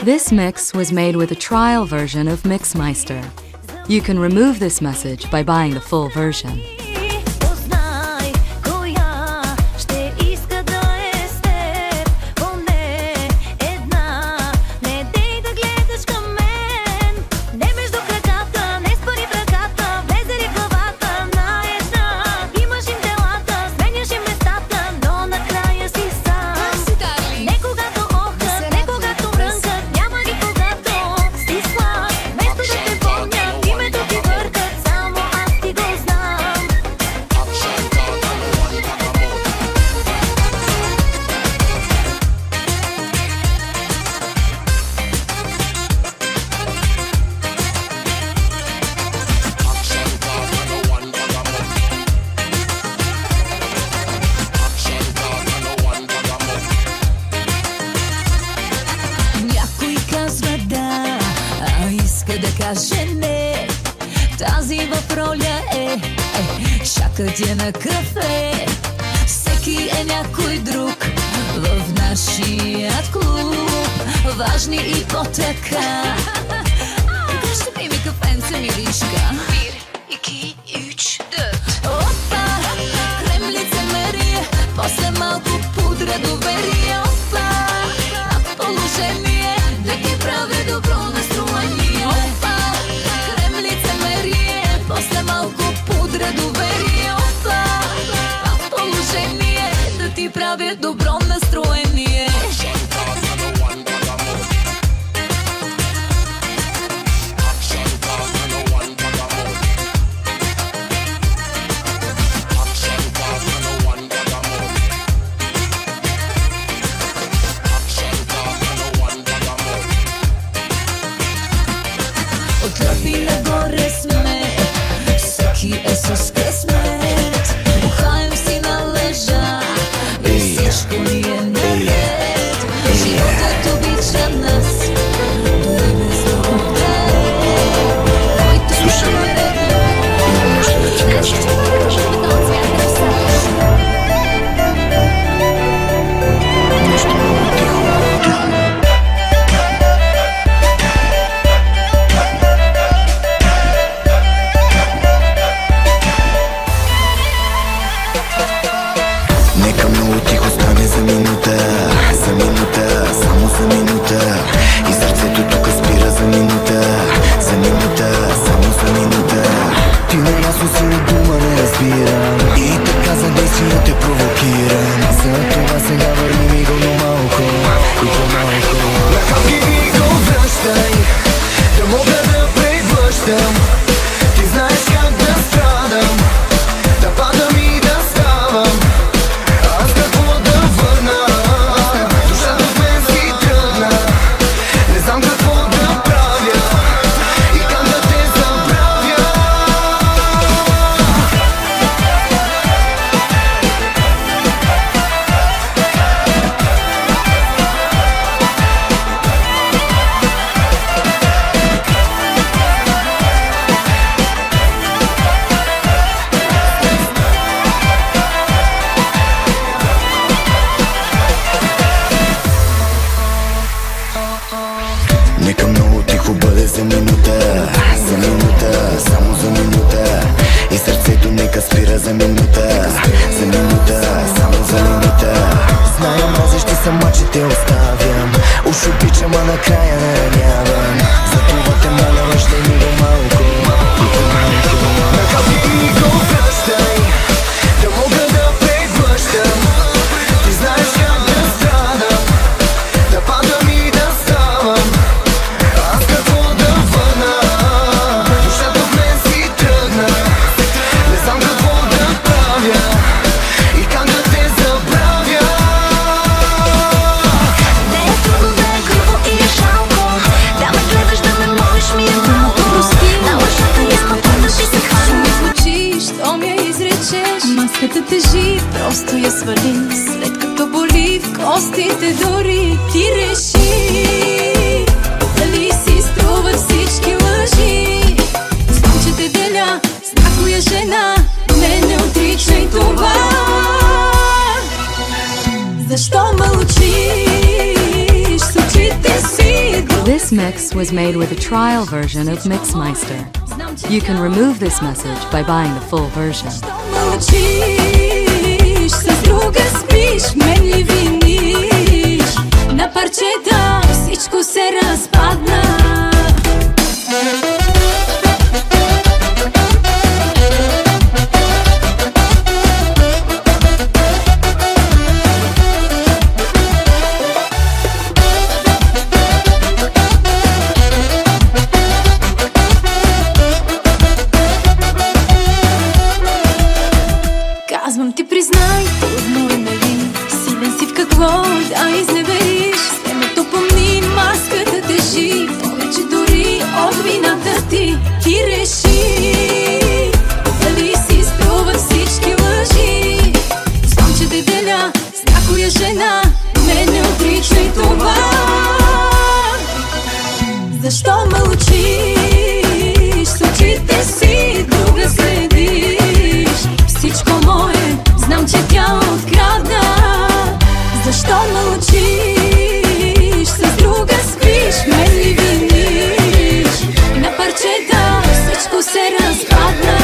This mix was made with a trial version of Mixmeister. You can remove this message by buying the full version. Да каже не, тази в роля е, чакат я на кафе. Всеки е някой друг в нашия клуб, важни и по-така. Ще ми кафенце, миришка. 1, 2, 3, 4. Опа, крем лицемерие, после малко пудра доверие. Опа, положение да ти прави добро настроение. Опа, крем лицемерие, после малко пудра доверие. Опа, положение да ти прави добро настроение. Отляпи нагоре сме, всеки е с късмет. Ухаем си на лежа и всичко ни е наред. Животът обича нас, дори без друг да е. Слушай, имам нещо да ти кажа. Нещо много тихо. Нека много тихо стане за минута, само за минута. И сърцето тук спира за минута, само за минута. Ти наясно си от дума не разбирам и така за действия те провокирам. За това сега върни ми го, но малко и по-малко. На капки ми го връщай, да мога да преглъщам. Ти знаеш как да страдам, да падам и да ставам. Аз какво да върна, душата в мен си тръгна. Не знам какво да правя и как да те забравя. Нека много тихо бъде за минута, само за минута. И сърцето нека спира за минута, само за минута. Зная, мразещи сама, че те оставям. Уж обичам, а накрая не ранявам. Затова те моля, връщай ми го малко и по-малко. На капки ми го връщай, да мога да преглъщам. Ти знаеш как да страдам, да падам и да ставам. Аз какво да върна, душата в мен си тръгна. Не знам какво да правя и как да те забравя. Не е трудно, да е грубо и е жалко, да ме гледаш, да ме молиш ми е малко. Прости, на лъжата искам да ти се хвана. Ми звучиш, то ми я изречеш. Маската тежи, просто я свали. След като боли в костите дори, ти реши дали си струват всички лъжи. Знам, че те деля с някоя жена, не отричай това. Защо мълчиш с очите си? This mix was made with a trial version of Mixmeister. You can remove this message by buying the full version. Казвам ти, признай, трудно е, нали? Силен си в какво да изневериш. Времето помни, маската тежи повече дори от вината ти. Ти реши дали си струва всички лъжи. Знам, че те деля с някоя жена, не отричай това. Защо мълчиш? С очите си друга следиш. Всичко мое, знам, че тя открадна. Защо мълчиш? С друга спиш, мен ли виниш? На парчета всичко се разпадна.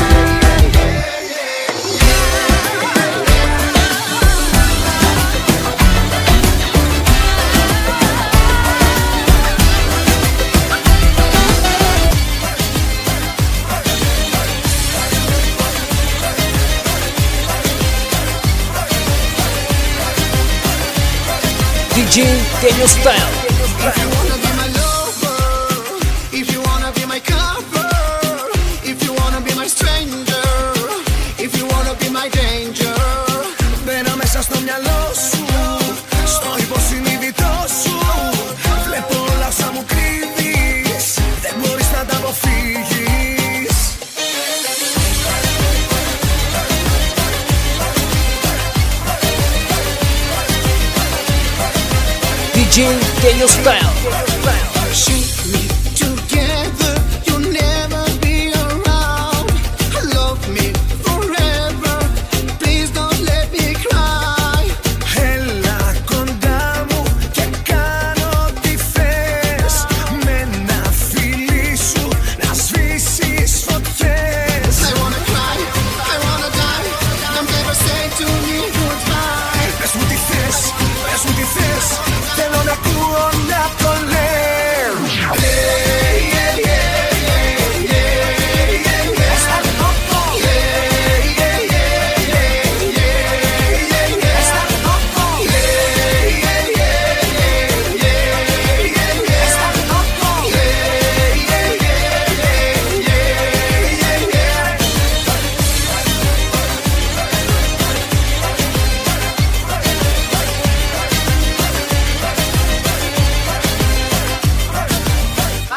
DJ Daniel Style. If you wanna be my lover, if you wanna be my cover, if you wanna be my stranger, if you wanna be my danger. Μπαίνω μέσα στο μυαλό σου, στο υποσυνείδητό σου. Βλέπω όλα όσα μου κρύβεις, δεν μπορείς να τα αποφύγεις. DJ Daniel Style. Shake me together, you'll never be around. Love me forever, please don't let me cry. Έλα κοντά μου και κάνω τι θες. Με ένα φιλί σου να σβήσεις φωτιές. I wanna cry, I wanna die, don't ever say to me goodbye. Πες μου τι θες, πες μου τι θες. Θέλω να ακούω να το λέω.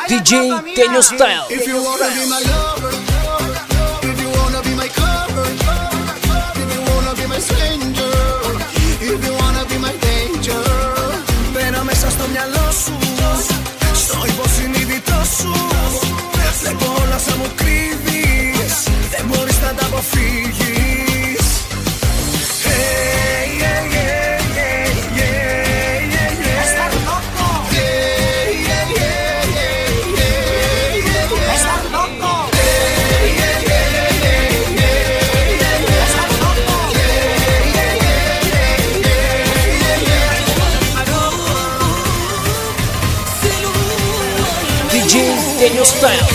DJ Daniel Style. If you wanna be my lover, if you wanna be my cover, if you wanna be my stranger, if you wanna be my danger. Μπαίνω μέσα στο μυαλό σου, στο υποσυνείδητό σου. Βλέπω όλα όσα μου κρύβεις, δεν μπορείς να τα αποφύγεις. Hey, yeah, yeah, yeah, yeah, yeah, yeah. DJ Daniel Style.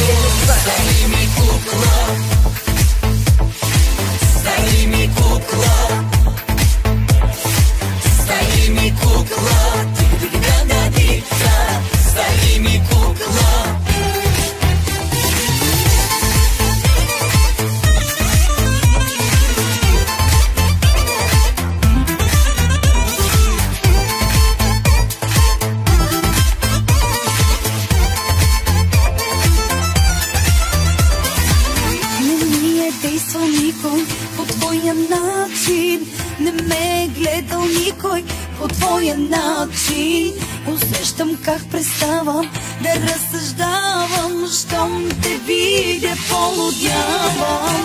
Не ме е гледал никой по твоя начин. Усещам как преставам да разсъждавам, щом те видя полудявам.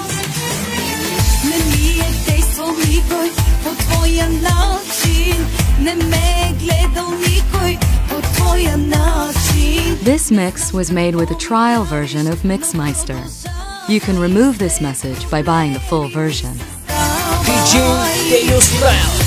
Не ми е действал никой по твоя начин. Не ме е гледал никой по твоя начин. This mix was made with a trial version of Mixmeister. You can remove this message by buying the full version. DJ Tenyo Style.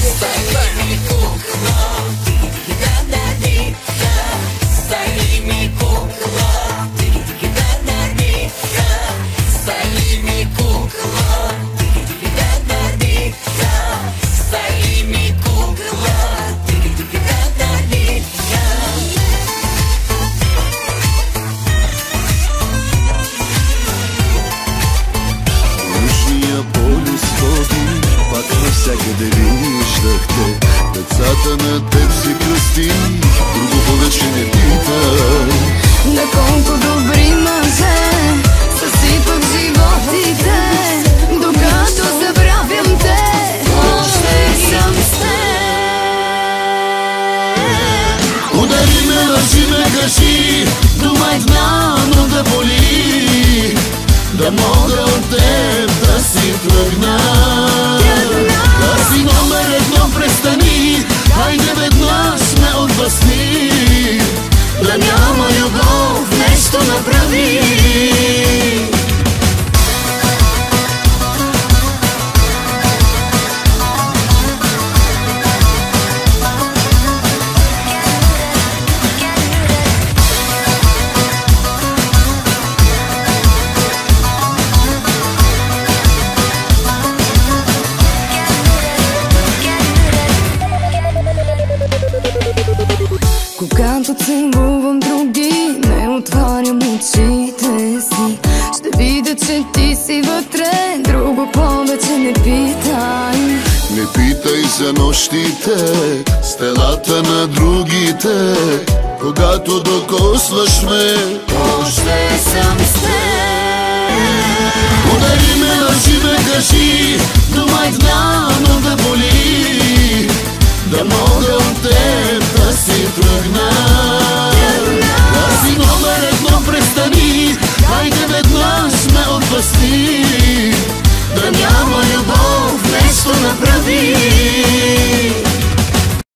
Всякъде виждах те, децата на теб си кръстих, друго повече не питай. На колко добри мъже съсипах животите, докато забравям те, още съм с теб. Удари ме, лъжи ме, кажи, думай знано да боли, да мога от теб да си тръгна. Си номер едно, престани, хайде веднъж ме отвъсни, да няма любов, нещо направи. Когато целувам други, не отварям очите си. Ще видя, че ти си вътре, друго повече не питай. Не питай за нощите, стелата на другите, когато докосваш ме, Още съм с теб. удари ме, лъжи ме, кажи, думай знано да боли, да мога от теб да си тръгна.